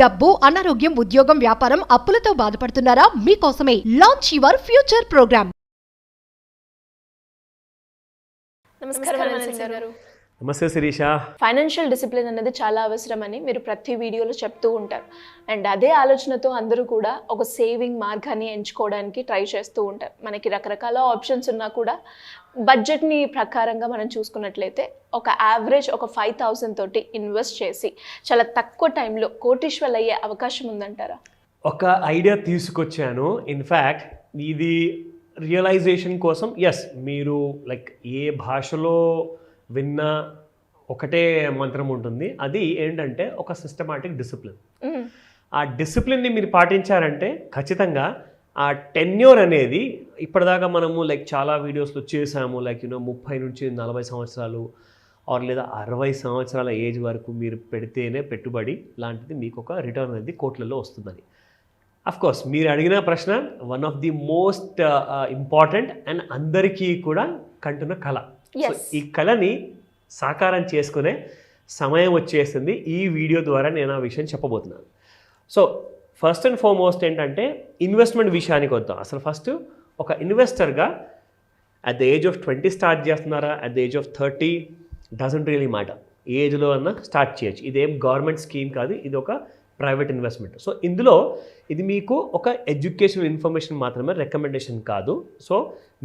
డబ్బు, అనారోగ్యం, ఉద్యోగం, వ్యాపారం, అప్పులతో బాధపడుతున్నారా? మీకోసమే లాంచ్ యువర్ ఫ్యూచర్ ప్రోగ్రామ్. నమస్కారం అనిల్ గారు. నమస్తే శిరీష. ఫైనాన్షియల్ డిసిప్లిన్ అనేది చాలా అవసరమని మీరు ప్రతి వీడియోలో చెప్తూ ఉంటారు. అండ్ అదే ఆలోచనతో అందరూ కూడా ఒక సేవింగ్ మార్గాన్ని ఎంచుకోవడానికి ట్రై చేస్తూ ఉంటారు. మనకి రకరకాల ఆప్షన్స్ ఉన్నా కూడా బడ్జెట్ని ప్రకారంగా మనం చూసుకున్నట్లయితే ఒక యావరేజ్ ఒక 5,000 తోటి ఇన్వెస్ట్ చేసి చాలా తక్కువ టైంలో కోటీశ్వర్లు అయ్యే అవకాశం ఉందంటారా? ఒక ఐడియా తీసుకొచ్చాను. ఇన్ఫ్యాక్ట్ ఇది రియలైజేషన్ కోసం. ఎస్, మీరు లైక్ ఏ భాషలో విన్న ఒకటే మంత్రం ఉంటుంది. అది ఏంటంటే ఒక సిస్టమాటిక్ డిసిప్లిన్. ఆ డిసిప్లిన్ని మీరు పాటించారంటే ఖచ్చితంగా ఆ టెన్యూర్ అనేది ఇప్పటిదాకా మనము లైక్ చాలా వీడియోస్లో చేసాము. లైక్ 30 నుంచి 40 సంవత్సరాలు ఆర్ లేదా 60 సంవత్సరాల ఏజ్ వరకు మీరు పెడితేనే పెట్టుబడి లాంటిది మీకు ఒక రిటర్న్ అనేది కోట్లలో వస్తుందని. అఫ్కోర్స్ మీరు అడిగిన ప్రశ్న one of the most important and అందరికీ కూడా కంటున్న కళ. ఈ కళని సాకారం చేసుకునే సమయం వచ్చేసింది. ఈ వీడియో ద్వారా నేను ఆ విషయం చెప్పబోతున్నాను. సో ఫస్ట్ అండ్ ఫార్మోస్ట్ ఏంటంటే ఇన్వెస్ట్మెంట్ విషయానికి వద్దాం. అసలు ఫస్ట్ ఒక ఇన్వెస్టర్గా at the age of 20 start చేస్తున్నారా, at the age of 30 doesn't really matter. ఏ ఏజ్లో అన్నా స్టార్ట్ చేయొచ్చు. ఇదేం గవర్నమెంట్ స్కీమ్ కాదు, ఇది ఒక ప్రైవేట్ ఇన్వెస్ట్మెంట్. సో ఇందులో ఇది మీకు ఒక ఎడ్యుకేషన్ ఇన్ఫర్మేషన్ మాత్రమే, రికమెండేషన్ కాదు. సో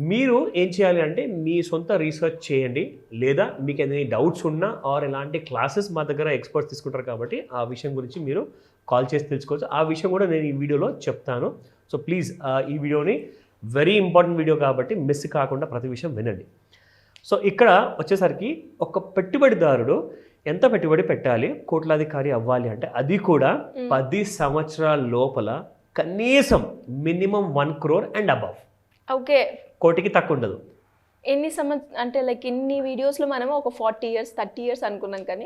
మీరు ఏం చేయాలి అంటే మీ సొంత రీసెర్చ్ చేయండి, లేదా మీకు ఏదైనా డౌట్స్ ఉన్నా ఆర్ ఎలాంటి క్లాసెస్ మా దగ్గర ఎక్స్పర్ట్స్ తీసుకుంటారు కాబట్టి ఆ విషయం గురించి మీరు కాల్ చేసి తెలుసుకోవచ్చు. ఆ విషయం కూడా నేను ఈ వీడియోలో చెప్తాను. సో ప్లీజ్ ఈ వీడియోని వెరీ ఇంపార్టెంట్ వీడియో కాబట్టి మిస్ కాకుండా ప్రతి విషయం వినండి. సో ఇక్కడ వచ్చేసరికి ఒక పెట్టుబడిదారుడు ఎంత పెట్టుబడి పెట్టాలి కోట్లాధికారి అవ్వాలి అంటే, అది కూడా 10 సంవత్సరాల లోపల కనీసం minimum 1 crore and above. Okay, కోటికి తక్కువ ఉండదు. ఎన్ని అంటే లైక్ ఇన్ని వీడియోస్లో మనం ఒక 40 years 30 years అనుకున్నాం, కానీ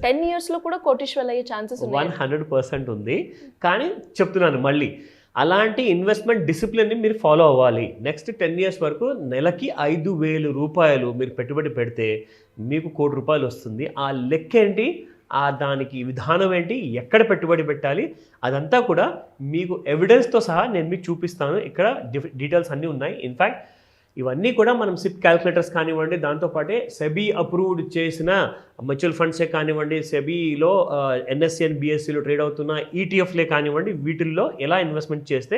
10 yearsలో కూడా కోటీశ్వర్లు అయ్యే ఛాన్సెస్ ఉన్నాయి. 100% ఉంది. కానీ చెప్తున్నాను మళ్ళీ, అలాంటి ఇన్వెస్ట్మెంట్ డిసిప్లిన్ని మీరు ఫాలో అవ్వాలి. నెక్స్ట్ 10 years వరకు నెలకి 5,000 రూపాయలు మీరు పెట్టుబడి పెడితే మీకు ₹1 కోటి వస్తుంది. ఆ లెక్క ఏంటి, దానికి విధానం ఏంటి, ఎక్కడ పెట్టుబడి పెట్టాలి, అదంతా కూడా మీకు ఎవిడెన్స్తో సహా నేను మీకు చూపిస్తాను. ఇక్కడ డీటెయిల్స్ అన్నీ ఉన్నాయి. ఇన్ఫ్యాక్ట్ ఇవన్నీ కూడా మనం సిప్ క్యాల్కులేటర్స్ కానివ్వండి, దాంతోపాటే సెబీ అప్రూవ్డ్ చేసిన మ్యూచువల్ ఫండ్సే కానివ్వండి, సెబీలో ఎన్ఎస్సి అండ్ బిఎస్సిలో ట్రేడ్ అవుతున్న ఈటీఎఫ్లే కానివ్వండి, వీటిల్లో ఎలా ఇన్వెస్ట్మెంట్ చేస్తే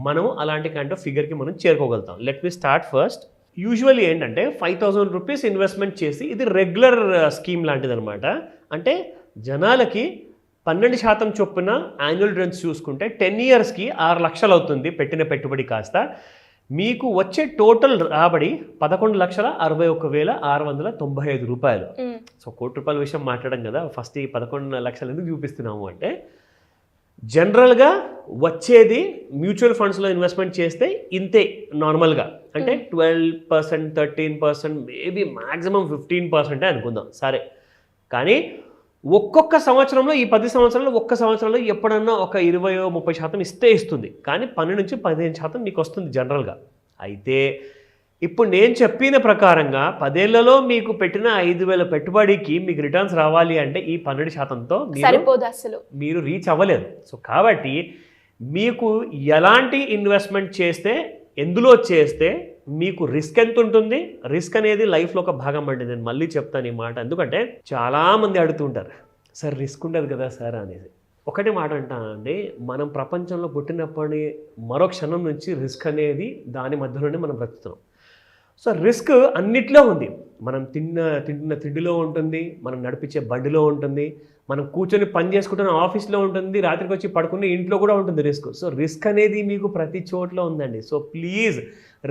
మనము అలాంటి కైండ్ ఆఫ్ ఫిగర్కి మనం చేరుకోగలుగుతాం. Let me start first. Usually ఏంటంటే 5,000 రూపీస్ ఇన్వెస్ట్మెంట్ చేసి, ఇది రెగ్యులర్ స్కీమ్ లాంటిది అనమాట. అంటే జనాలకి 12% చొప్పున యాన్యువల్ రిటర్న్స్ చూసుకుంటే 10 yearsకి 6 లక్షలు అవుతుంది పెట్టిన పెట్టుబడి కాస్త. మీకు వచ్చే టోటల్ రాబడి 11,61,695 రూపాయలు. సో ₹1 కోటి విషయం మాట్లాడడం కదా, ఫస్ట్ ఈ 11 లక్షలు ఎందుకు చూపిస్తున్నాము అంటే, జనరల్గా వచ్చేది మ్యూచువల్ ఫండ్స్లో ఇన్వెస్ట్మెంట్ చేస్తే ఇంతే నార్మల్గా. అంటే 12%, 13%, మేబీ మ్యాక్సిమం 15% అనుకుందాం సరే. కానీ ఒక్కొక్క సంవత్సరంలో, ఈ 10 సంవత్సరాలు ఒక్క సంవత్సరంలో ఎప్పుడన్నా ఒక 20-30% ఇస్తుంది. కానీ 12 నుంచి 15% మీకు వస్తుంది జనరల్గా. అయితే ఇప్పుడు నేను చెప్పిన ప్రకారంగా 10 ఏళ్లలో మీకు పెట్టిన 5,000 పెట్టుబడికి మీకు రిటర్న్స్ రావాలి అంటే ఈ 12%తో మీరు రీచ్ అవ్వలేదు. సో కాబట్టి మీకు ఎలాంటి ఇన్వెస్ట్మెంట్ చేస్తే, ఎందులో చేస్తే మీకు రిస్క్ ఎంత ఉంటుంది, రిస్క్ అనేది లైఫ్లో ఒక భాగం అండి. నేను మళ్ళీ చెప్తాను ఈ మాట, ఎందుకంటే చాలామంది అడుగుతుంటారు, సార్ రిస్క్ ఉండదు కదా సార్ అనేది. ఒకటి మాట అంటానండి, మనం ప్రపంచంలో పుట్టినప్పటి మరో క్షణం నుంచి రిస్క్ అనేది దాని మధ్యలోనే మనం బ్రతుకుతున్నాం. సో రిస్క్ అన్నిట్లో ఉంది. మనం తింటున్న తిండిలో ఉంటుంది, మనం నడిపించే బండిలో ఉంటుంది, మనం కూర్చొని పని చేసుకుంటున్న ఆఫీస్లో ఉంటుంది, రాత్రికి వచ్చి పడుకునే ఇంట్లో కూడా ఉంటుంది రిస్క్. సో రిస్క్ అనేది మీకు ప్రతి చోట్ల ఉందండి. సో ప్లీజ్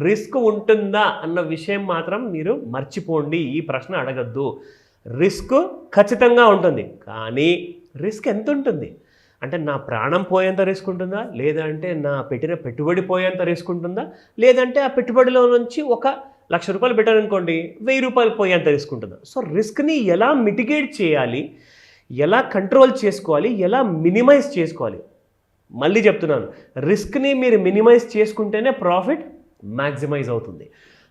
రిస్క్ ఉంటుందా అన్న విషయం మాత్రం మీరు మర్చిపోండి. ఈ ప్రశ్న అడగద్దు. రిస్క్ ఖచ్చితంగా ఉంటుంది, కానీ రిస్క్ ఎంత ఉంటుంది అంటే, నా ప్రాణం పోయేంత రిస్క్ ఉంటుందా, లేదంటే నా పెట్టిన పెట్టుబడి పోయేంత రిస్క్ ఉంటుందా, లేదంటే ఆ పెట్టుబడిలో నుంచి ఒక ₹1,00,000 పెట్టారనుకోండి, ₹1,000 పోయేంత రిస్క్ ఉంటుందా. సో రిస్క్ని ఎలా మిటిగేట్ చేయాలి, ఎలా కంట్రోల్ చేసుకోవాలి, ఎలా మినిమైజ్ చేసుకోవాలి. మళ్ళీ చెప్తున్నాను, రిస్క్ని మీరు మినిమైజ్ చేసుకుంటేనే ప్రాఫిట్ మ్యాక్సిమైజ్ అవుతుంది.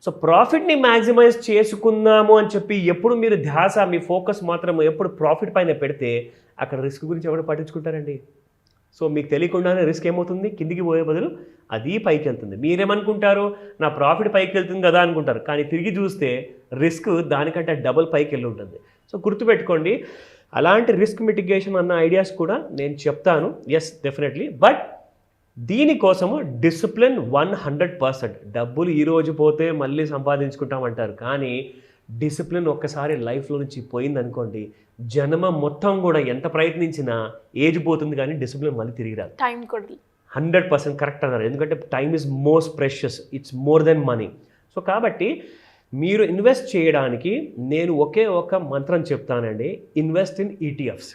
సో ప్రాఫిట్ని మ్యాక్సిమైజ్ చేసుకుందాము అని చెప్పి ఎప్పుడు మీరు ధ్యాస, మీ ఫోకస్ మాత్రం ఎప్పుడు ప్రాఫిట్ పైన పెడితే అక్కడ రిస్క్ గురించి ఎవరు పట్టించుకుంటారండి. సో మీకు తెలియకుండానే రిస్క్ ఏమవుతుంది, కిందికి పోయే బదులు అది పైకి వెళ్తుంది. మీరేమనుకుంటారు, నా ప్రాఫిట్ పైకి వెళ్తుంది కదా అనుకుంటారు, కానీ తిరిగి చూస్తే రిస్క్ దానికంటే డబుల్ పైకి వెళ్ళి ఉంటుంది. సో గుర్తుపెట్టుకోండి, అలాంటి రిస్క్ మిటిగేషన్ అన్న ఐడియాస్ కూడా నేను చెప్తాను, ఎస్ డెఫినెట్లీ. బట్ దీనికోసము డిసిప్లిన్ 100%. డబ్బులు ఈరోజు పోతే మళ్ళీ సంపాదించుకుంటామంటారు, కానీ డిసిప్లిన్ ఒక్కసారి లైఫ్లో నుంచి పోయిందనుకోండి, జన్మ మొత్తం కూడా ఎంత ప్రయత్నించినా ఏజ్ పోతుంది కానీ డిసిప్లిన్ మళ్ళీ తిరిగి రాదు. టైం కూడా 100% కరెక్ట్ అన్నారు, ఎందుకంటే time is most precious, it's more than money. So కాబట్టి మీరు ఇన్వెస్ట్ చేయడానికి నేను ఒకే ఒక మంత్రం చెప్తానండి, ఇన్వెస్ట్ ఇన్ ఈటీఎఫ్స్.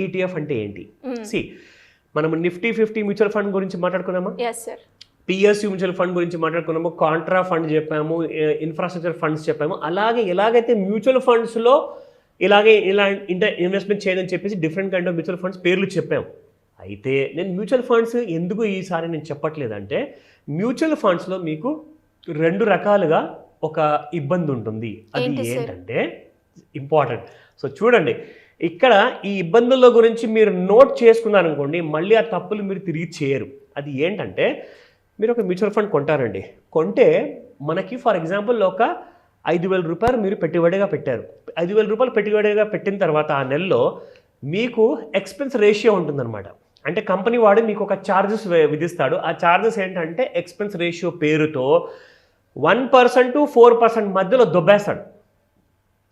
ఈటీఎఫ్ అంటే ఏంటి? మనం నిఫ్టీ 50 మ్యూచువల్ ఫండ్ గురించి మాట్లాడుకున్నామా, పిఎస్యూ మ్యూచువల్ ఫండ్ గురించి మాట్లాడుకున్నాము, కాంట్రా ఫండ్ చెప్పాము, ఇన్ఫ్రాస్ట్రక్చర్ ఫండ్స్ చెప్పాము. అలాగే ఎలాగైతే మ్యూచువల్ ఫండ్స్లో ఇలా ఇన్వెస్ట్మెంట్ చేయదని చెప్పేసి different kind of mutual funds పేర్లు చెప్పాము. అయితే నేను మ్యూచువల్ ఫండ్స్ ఎందుకు ఈసారి నేను చెప్పట్లేదంటే, మ్యూచువల్ ఫండ్స్లో మీకు 2 రకాలుగా ఒక ఇబ్బంది ఉంటుంది. అది ఏంటంటే ఇంపార్టెంట్. సో చూడండి, ఇక్కడ ఈ ఇబ్బందుల గురించి మీరు నోట్ చేసుకున్నారనుకోండి, మళ్ళీ ఆ తప్పులు మీరు తిరిగి చేయరు. అది ఏంటంటే, మీరు ఒక మ్యూచువల్ ఫండ్ కొంటారండి, కొంటే మనకి ఫర్ ఎగ్జాంపుల్ ఒక 5,000 రూపాయలు మీరు పెట్టుబడిగా పెట్టారు. 5,000 రూపాయలు పెట్టుబడిగా పెట్టిన తర్వాత ఆ నెలలో మీకు ఎక్స్పెన్స్ రేషియో ఉంటుందన్నమాట. అంటే కంపెనీ వాడు మీకు ఒక ఛార్జెస్ విధిస్తాడు. ఆ ఛార్జెస్ ఏంటంటే ఎక్స్పెన్స్ రేషియో పేరుతో 1% to 4% మధ్యలో దొబ్బేస్తాడు.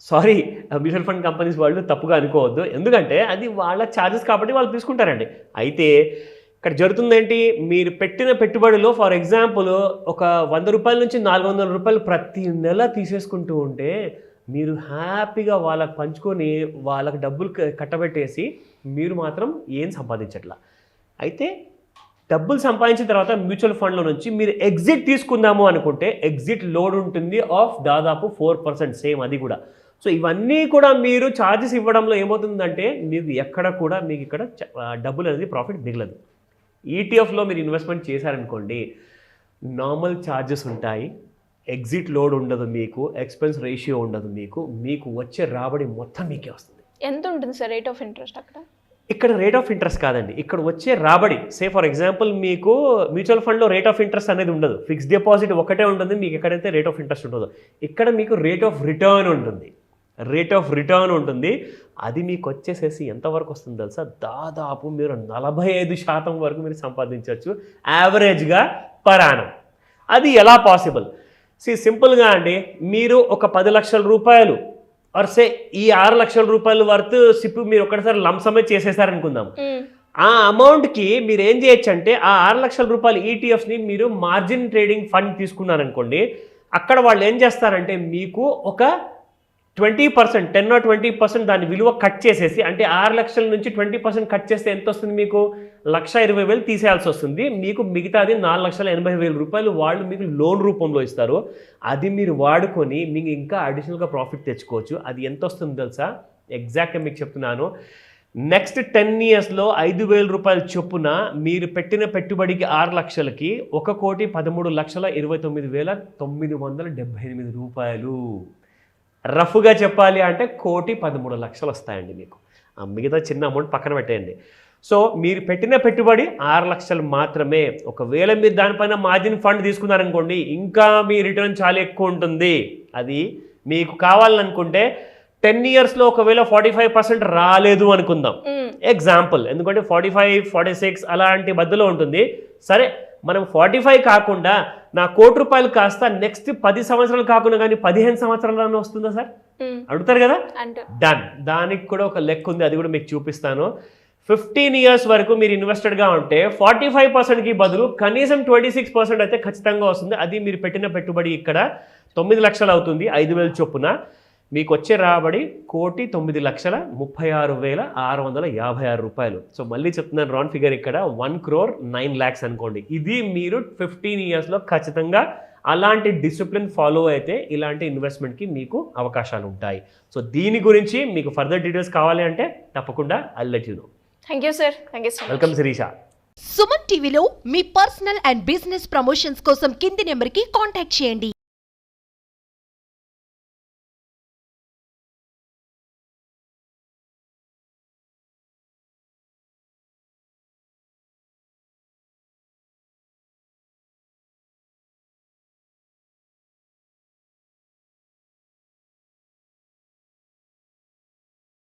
సారీ, మ్యూచువల్ ఫండ్ కంపెనీస్ వాళ్ళు తప్పుగా అనుకోవద్దు, ఎందుకంటే అది వాళ్ళ ఛార్జెస్ కాబట్టి వాళ్ళు తీసుకుంటారండి. అయితే ఇక్కడ జరుగుతుందేంటి, మీరు పెట్టిన పెట్టుబడిలో ఫర్ ఎగ్జాంపుల్ ఒక 100 రూపాయల నుంచి 400 రూపాయలు ప్రతి నెల తీసేసుకుంటూ ఉంటే మీరు హ్యాపీగా వాళ్ళకి పంచుకొని వాళ్ళకి డబ్బులు కట్టబెట్టేసి మీరు మాత్రం ఏం సంపాదించట్లా. అయితే డబ్బులు సంపాదించిన తర్వాత మ్యూచువల్ ఫండ్లో నుంచి మీరు ఎగ్జిట్ తీసుకుందాము అనుకుంటే ఎగ్జిట్ లోడ్ ఉంటుంది ఆఫ్ దాదాపు 4%, సేమ్ అది కూడా. సో ఇవన్నీ కూడా మీరు ఛార్జెస్ ఇవ్వడంలో ఏమవుతుందంటే మీకు ఎక్కడ కూడా మీకు ఇక్కడ డబ్బులు అనేది ప్రాఫిట్ మిగలదు. ఈటీఎఫ్లో మీరు ఇన్వెస్ట్మెంట్ చేశారనుకోండి, నార్మల్ ఛార్జెస్ ఉంటాయి, ఎగ్జిట్ లోడ్ ఉండదు, మీకు ఎక్స్పెన్స్ రేషియో ఉండదు, మీకు వచ్చే రాబడి మొత్తం మీకే వస్తుంది. ఎంత ఉంటుంది సార్ రేట్ ఆఫ్ ఇంట్రెస్ట్ అక్కడ? ఇక్కడ రేట్ ఆఫ్ ఇంట్రెస్ట్ కాదండి, ఇక్కడ వచ్చే రాబడి. సే ఫర్ ఎగ్జాంపుల్ మీకు మ్యూచువల్ ఫండ్లో రేట్ ఆఫ్ ఇంట్రెస్ట్ అనేది ఉండదు, ఫిక్స్డ్ డిపాజిట్ ఒకటే ఉంటుంది, మీకు ఎక్కడైతే రేట్ ఆఫ్ ఇంట్రెస్ట్ ఉండదు. ఇక్కడ మీకు రేట్ ఆఫ్ రిటర్న్ ఉంటుంది. అది మీకు వచ్చేసేసి ఎంతవరకు వస్తుంది తెలుసా, దాదాపు మీరు 45% వరకు మీరు సంపాదించవచ్చు యావరేజ్గా పర్ యానం. అది ఎలా పాసిబుల్? సింపుల్గా అండి, మీరు ఒక 10 లక్షల రూపాయలు సే ఈ 6 లక్షల రూపాయలు వర్త్ సిప్ మీరు ఒకటిసారి లంసమే చేసేసారనుకుందాం. ఆ అమౌంట్కి మీరు ఏం చేయొచ్చు అంటే, ఆ 6 లక్షల రూపాయలు ఈటీఎఫ్ని మీరు మార్జిన్ ట్రేడింగ్ ఫండ్ తీసుకున్నారనుకోండి, అక్కడ వాళ్ళు ఏం చేస్తారంటే మీకు ఒక 20%, 10 or 20% దాని విలువ కట్ చేసేసి, అంటే 6 లక్షల నుంచి 20% కట్ చేస్తే ఎంత వస్తుంది, మీకు 1,20,000 తీసేయాల్సి వస్తుంది. మీకు మిగతాది 4,80,000 రూపాయలు వాళ్ళు మీకు లోన్ రూపంలో ఇస్తారు. అది మీరు వాడుకొని మీకు ఇంకా అడిషనల్గా ప్రాఫిట్ తెచ్చుకోవచ్చు. అది ఎంత వస్తుంది తెలుసా, ఎగ్జాక్ట్గా మీకు చెప్తున్నాను. నెక్స్ట్ 10 yearsలో 5,000 రూపాయలు చొప్పున మీరు పెట్టిన పెట్టుబడికి 6 లక్షలకి 1,13,29,978 రూపాయలు. రఫ్గా చెప్పాలి అంటే 1,13,00,000 వస్తాయండి మీకు. ఆ మిగతా చిన్న అమౌంట్ పక్కన పెట్టేయండి. సో మీరు పెట్టిన పెట్టుబడి 6 లక్షలు మాత్రమే. ఒకవేళ మీరు దానిపైన మార్జిన్ ఫండ్ తీసుకున్నారనుకోండి, ఇంకా మీ రిటర్న్ చాలా ఎక్కువ ఉంటుంది. అది మీకు కావాలనుకుంటే 10 yearsలో ఒకవేళ 45% రాలేదు అనుకుందాం ఎగ్జాంపుల్, ఎందుకంటే 45, 46 అలాంటి మధ్యలో ఉంటుంది. సరే, మనం 45 కాకుండా నా 1,00,00,000 రూపాయలు కాస్త నెక్స్ట్ 10 సంవత్సరాలు కాకుండా కానీ 15 సంవత్సరాలు వస్తుందా సార్ అడుగుతారు కదా, డన్. దానికి కూడా ఒక లెక్క ఉంది, అది కూడా మీకు చూపిస్తాను. 15 years వరకు మీరు ఇన్వెస్టెడ్గా ఉంటే 45%కి బదులు కనీసం 26% అయితే ఖచ్చితంగా వస్తుంది. అది మీరు పెట్టిన పెట్టుబడి ఇక్కడ 9 లక్షలు అవుతుంది, 5,000 చొప్పున. మీకు వచ్చే రాబడి 1,36,36,656 రూపాయలు. సో మళ్ళీ చెప్తున్నాను రౌండ్ ఫిగర్, ఇక్కడ 1,09,00,000 అనుకోండి. ఇది మీరు 15 yearsలో ఖచ్చితంగా అలాంటి డిసిప్లిన్ ఫాలో అయితే ఇలాంటి ఇన్వెస్ట్మెంట్కి మీకు అవకాశాలు ఉంటాయి. సో దీని గురించి మీకు ఫర్దర్ డీటెయిల్స్ కావాలి అంటే తప్పకుండా I'll let you know. Thank you sir, thank you so much. Welcome Sirisha. Suman టీవీలో మీ పర్సనల్ అండ్ బిజినెస్ ప్రమోషన్స్ కోసం కింది నెంబర్కి కాంటాక్ట్ చేయండి.